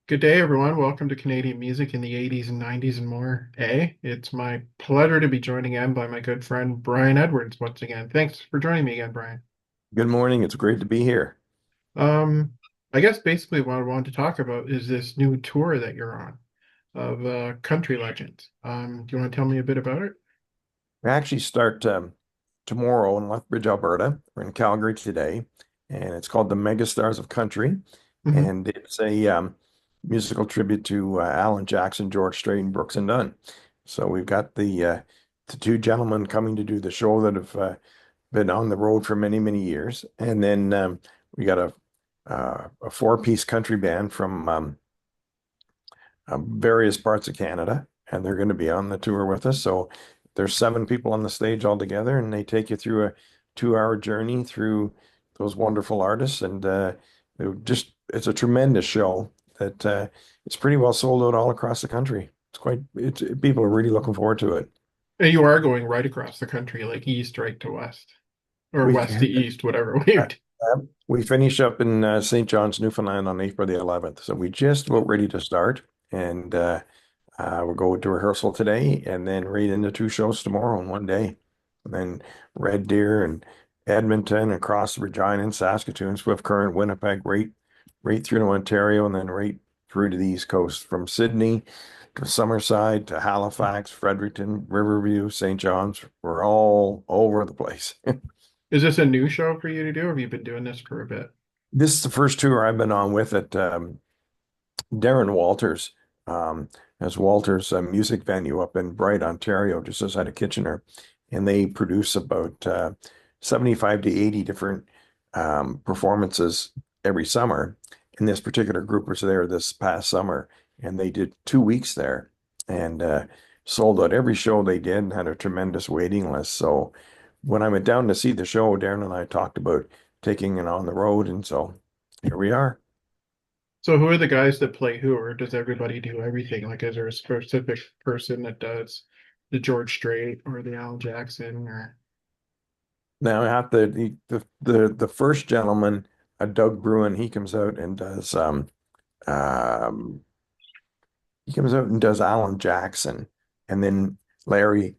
Good day, everyone. Welcome to Canadian music in the 80s and 90s and more. It's my pleasure to be joined again by my good friend Brian Edwards once again. Thanks for joining me again, Brian. Good morning. It's great to be here. Um, I guess basically what I wanted to talk about is this new tour that you're on of country legends. Do you want to tell me a bit about it? We actually start tomorrow in Lethbridge, Alberta. We're in Calgary today, and it's called the Megastars of Country, Hmm. and it's a musical tribute to Alan Jackson, George Strait, and Brooks and Dunn. So we've got the two gentlemen coming to do the show that have been on the road for many, many years, and then we got a four-piece country band from various parts of Canada, and they're going to be on the tour with us. So there's seven people on the stage altogether, and they take you through a 2 hour journey through those wonderful artists. And it's a tremendous show that it's pretty well sold out all across the country. People are really looking forward to it. And you are going right across the country, like east right to west, or We west to east, whatever way. we finish up in St. John's, Newfoundland on April the 11th. So we just about ready to start, and we're going to rehearsal today and then right into two shows tomorrow in one day. And then Red Deer and Edmonton, across Regina and Saskatoon, Swift Current, Winnipeg, right through to Ontario, and then right through to the East Coast from Sydney to Summerside to Halifax, Fredericton, Riverview, St. John's. We're all over the place. Is this a new show for you to do, or have you been doing this for a bit? This is the first tour I've been on with it. Darren Walters um, has Walters music venue up in Bright, Ontario, just outside of Kitchener, and they produce about 75 to 80 different performances every summer. And this particular group was there this past summer, and they did 2 weeks there and sold out every show they did and had a tremendous waiting list. So when I went down to see the show, Darren and I talked about taking it on the road, and so here we are. So who are the guys that play who, or does everybody do everything? Like, is there a specific person that does the George Strait or the Al Jackson or Now I have the first gentleman, Doug Bruin, um he comes out and does Alan Jackson, and then Larry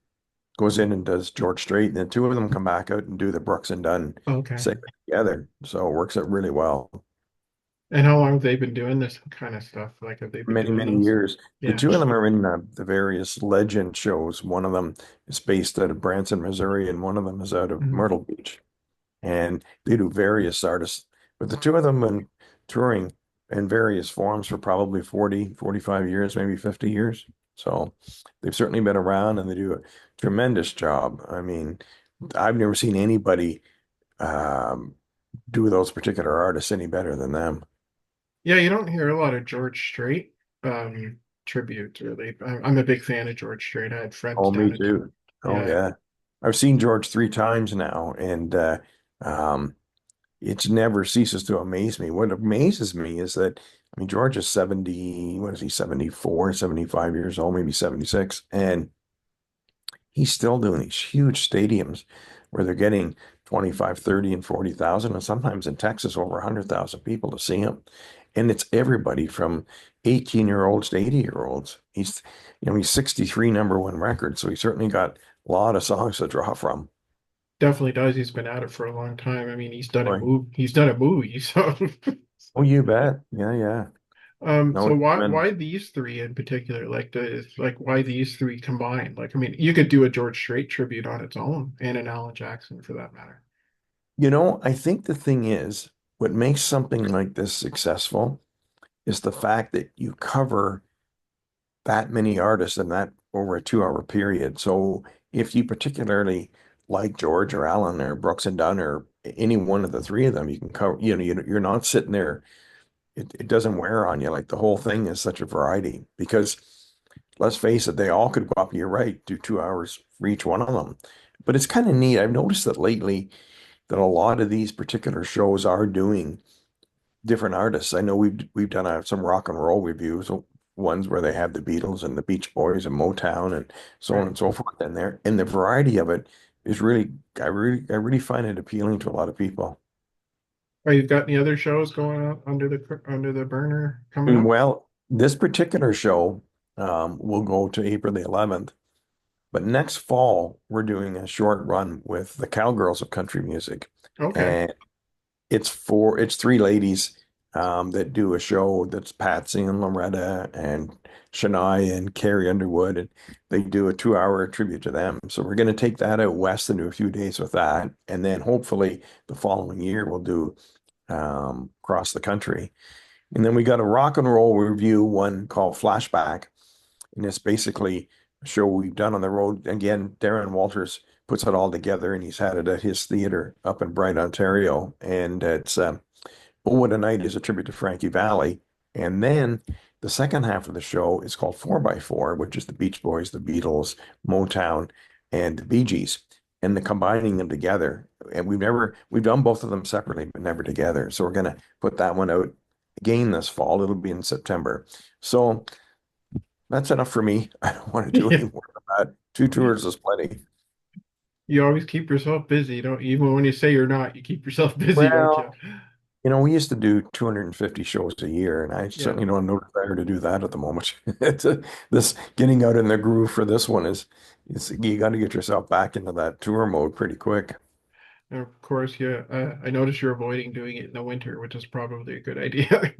goes in and does George Strait, and the two of them come back out and do the Brooks and Dunn okay. segment together. So it works out really well. And how long have they been doing this kind of stuff? Like, have they been Many, doing many those? years. The Yeah. two of them are in the various legend shows. One of them is based out of Branson, Missouri, and one of them is out of Mhm. Myrtle Beach. And they do various artists. But the two of them been touring in various forms for probably 40, 45 years, maybe 50 years. So they've certainly been around and they do a tremendous job. I mean, I've never seen anybody um, do those particular artists any better than them. Yeah, you don't hear a lot of George Strait tributes, really. I'm a big fan of George Strait. I had friends Oh, down me in, too. Oh, yeah. yeah. I've seen George three times now, and um, it never ceases to amaze me. What amazes me is that, I mean, George is 70, what is he, 74, 75 years old, maybe 76, and he's still doing these huge stadiums where they're getting 25, 30, and 40,000, and sometimes in Texas over 100,000 people to see him. And it's everybody from 18-year-olds to 80-year-olds. He's 63 number one records, so he's certainly got a lot of songs to draw from. Definitely does. He's been at it for a long time. I mean, he's done a Right. move. He's done a movie. So, Oh, you bet. Yeah, yeah. No, so it's why been, why these three in particular? Like why these three combined? Like, I mean, you could do a George Strait tribute on its own and an Alan Jackson for that matter. I think the thing is, what makes something like this successful is the fact that you cover that many artists in that over a 2 hour period. So if you particularly like George or Alan or Brooks and Dunn or any one of the three of them, you can cover, you're not sitting there. It doesn't wear on you. Like the whole thing is such a variety because let's face it, they all could go up. You're right, do 2 hours for each one of them. But it's kind of neat. I've noticed that lately that a lot of these particular shows are doing different artists. I know we've done some rock and roll reviews, ones where they have the Beatles and the Beach Boys and Motown and so on Right. and so forth in there. And the variety of it is really find it appealing to a lot of people. Are you got any other shows going on under the burner coming And up? This particular show will go to April the 11th, but next fall we're doing a short run with the Cowgirls of Country Music, Okay. and it's three ladies that do a show that's Patsy and Loretta and Shania and Carrie Underwood, and they do a 2 hour tribute to them. So we're going to take that out west and do a few days with that, and then hopefully the following year we'll do across the country. And then we got a rock and roll review one called Flashback, and it's basically a show we've done on the road. Again, Darren Walters puts it all together, and he's had it at his theater up in Bright, Ontario. And it's Oh, What a Night is a tribute to Frankie Valli. And then the second half of the show is called 4x4, which is the Beach Boys, the Beatles, Motown, and the Bee Gees. And the combining them together. And we've done both of them separately, but never together. So we're going to put that one out again this fall. It'll be in September. So that's enough for me. I don't want to do Yeah. any more of that. Two tours is plenty. You always keep yourself busy, don't you? Even when you say you're not, you keep yourself busy, don't you? Well, we used to do 250 shows a year, and I Yeah. certainly don't have no desire to do that at the moment. This getting out in the groove for this one is you got to get yourself back into that tour mode pretty quick. And of course, yeah. I notice you're avoiding doing it in the winter, which is probably a good idea.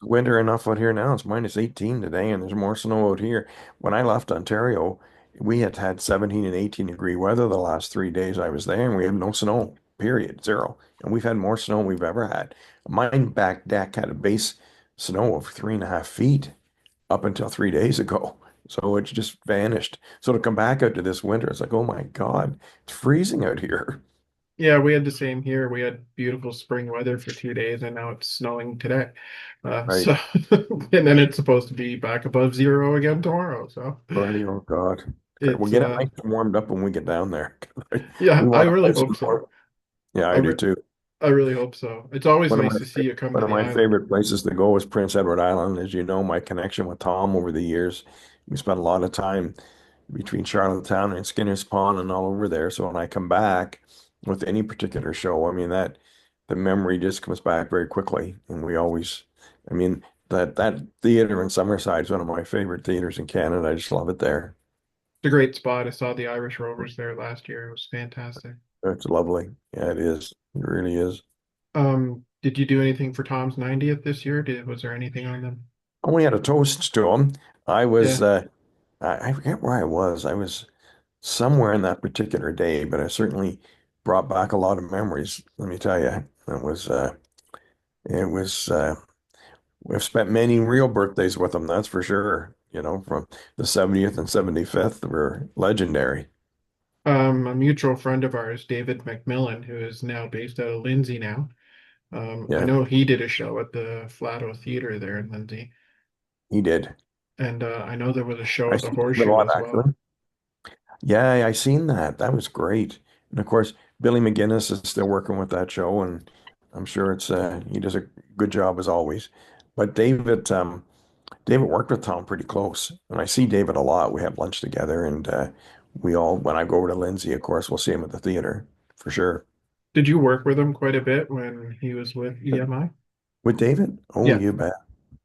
Winter enough out here now. It's -18 today, and there's more snow out here. When I left Ontario, we had had 17 and 18-degree weather the last 3 days I was there, and we had no snow, period, zero. And we've had more snow than we've ever had. Mine back deck had a base snow of 3.5 feet up until 3 days ago. So it's just vanished. So to come back out to this winter, it's like, oh my God, it's freezing out here. Yeah, we had the same here. We had beautiful spring weather for 2 days, and now it's snowing today. Right. And then it's supposed to be back above zero again tomorrow. So Right. Oh God. We'll it's, get it nice and warmed up when we get down there. We yeah, I want it really nice hope and so. warm. Yeah, I, I do re too. I really hope so. It's always One of nice my to see you come one to of the my island. favorite places to go is Prince Edward Island. As you know, my connection with Tom over the years, we spent a lot of time between Charlottetown and Skinner's Pond and all over there. So when I come back with any particular show, I mean that the memory just comes back very quickly. And we always, I mean, that theater in Summerside is one of my favorite theaters in Canada. I just love it there. It's a great spot. I saw the Irish Rovers there last year. It was fantastic. It's lovely. Yeah, it is. It really is. Did you do anything for Tom's 90th this year? Was there anything on them? And we had a toast to him. I was, Yeah. I forget where I was. I was somewhere in that particular day, but I certainly brought back a lot of memories. Let me tell you, it was, we've spent many real birthdays with him, that's for sure. From the 70th and 75th were legendary. A mutual friend of ours, David McMillan, who is now based out of Lindsay now. I Yeah, know he did a show at the Flato Theater there in Lindsay, he did. and I know there was a show I at the see David a Horseshoe lot, as well. actually. Yeah, I seen that. That was great. And of course, Billy McGinnis is still working with that show, and I'm sure he does a good job as always. But David worked with Tom pretty close, and I see David a lot. We have lunch together, and when I go over to Lindsay, of course, we'll see him at the theater for sure. Did you work with him quite a bit when he was with EMI? With David? Oh, Yeah. you bet.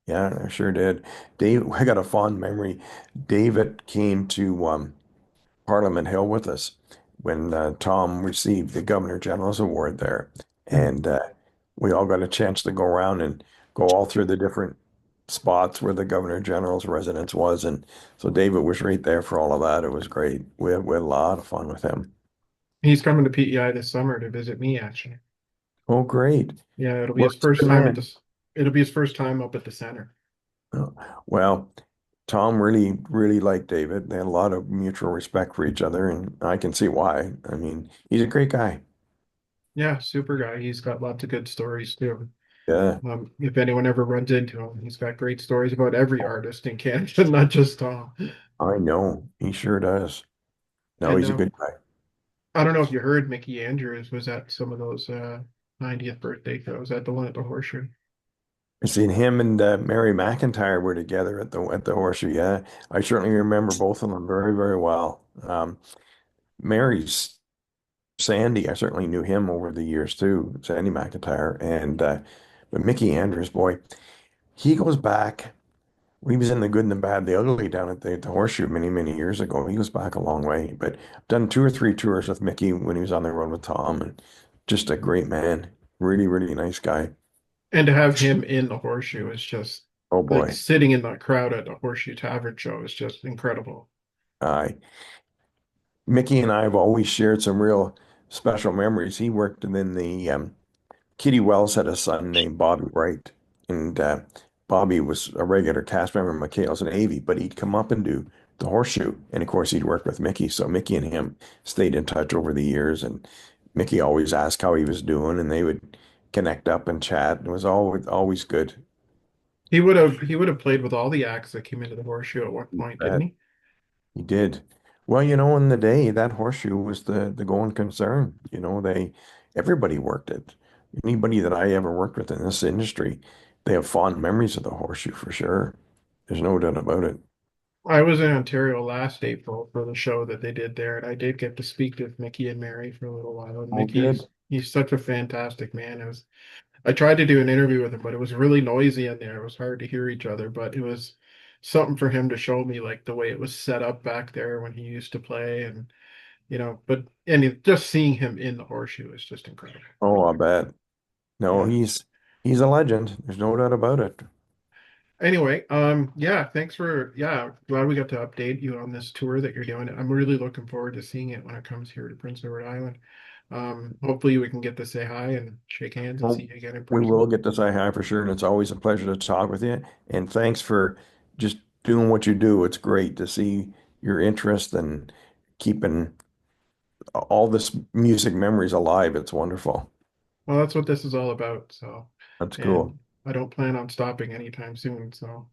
Yeah, I sure did. I got a fond memory. David came to Parliament Hill with us when Tom received the Governor General's Award there. Mhm. And we all got a chance to go around and go all through the different spots where the Governor General's residence was. And so David was right there for all of that. It was great. We had a lot of fun with him. He's coming to PEI this summer to visit me, actually. Oh, great. Yeah, it'll be Well, his he's a first good time at man. this. It'll be his first time up at the center. Oh, well, Tom really, really liked David. They had a lot of mutual respect for each other, and I can see why. I mean, he's a great guy. Yeah, super guy. He's got lots of good stories too. Yeah, If anyone ever runs into him, he's got great stories about every artist in Canada, not just Tom. I know. He sure does. No, And he's a good guy. I don't know if you heard Mickey Andrews was at some of those 90th birthday shows at the one at the Horseshoe. I seen him and Mary McIntyre were together at the Horseshoe. Yeah, I certainly remember both of them very, very well. Mary's Sandy, I certainly knew him over the years too, Sandy McIntyre, and but Mickey Andrews, boy, he goes back. he was in the good and the bad, the ugly down at the Horseshoe many, many years ago. He was back a long way, but I've done two or three tours with Mickey when he was on the road with Tom, and just a great man. Really, really nice guy. And to have him in the Horseshoe is just Oh like boy. sitting in the crowd at the Horseshoe Tavern show is just incredible. I Mickey and I have always shared some real special memories. He worked in the Kitty Wells had a son named Bobby Wright, and Bobby was a regular cast member of McHale's Navy, but he'd come up and do the Horseshoe, and of course he'd work with Mickey. So Mickey and him stayed in touch over the years, and Mickey always asked how he was doing, and they would connect up and chat. It was always good. He would have played with all the acts that came into the Horseshoe at one point, didn't That he? he did. Well, in the day, that Horseshoe was the going concern. Everybody worked it. Anybody that I ever worked with in this industry, they have fond memories of the Horseshoe for sure. There's no doubt about it. I was in Ontario last April for the show that they did there, and I did get to speak with Mickey and Mary for a little while. And Oh, good. he's such a fantastic man. I tried to do an interview with him, but it was really noisy in there. It was hard to hear each other, but it was something for him to show me like the way it was set up back there when he used to play, and just seeing him in the Horseshoe is just incredible. Oh, I bet. No, Yeah. he's a legend. There's no doubt about it. Anyway, yeah, yeah, glad we got to update you on this tour that you're doing. I'm really looking forward to seeing it when it comes here to Prince Edward Island. Hopefully we can get to say hi and shake hands and see Well, you again in we person. will get to say hi for sure, and it's always a pleasure to talk with you. And thanks for just doing what you do. It's great to see your interest and keeping all this music memories alive. It's wonderful. Well, that's what this is all about. So, That's cool. and I don't plan on stopping anytime soon. So,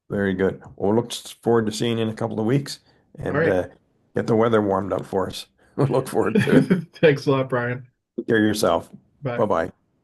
Very good. We'll look forward to seeing you in a couple of weeks all and right. get the weather warmed up for us. We'll look forward to it. Thanks a lot, Brian. Take care of yourself. Bye. Bye-bye.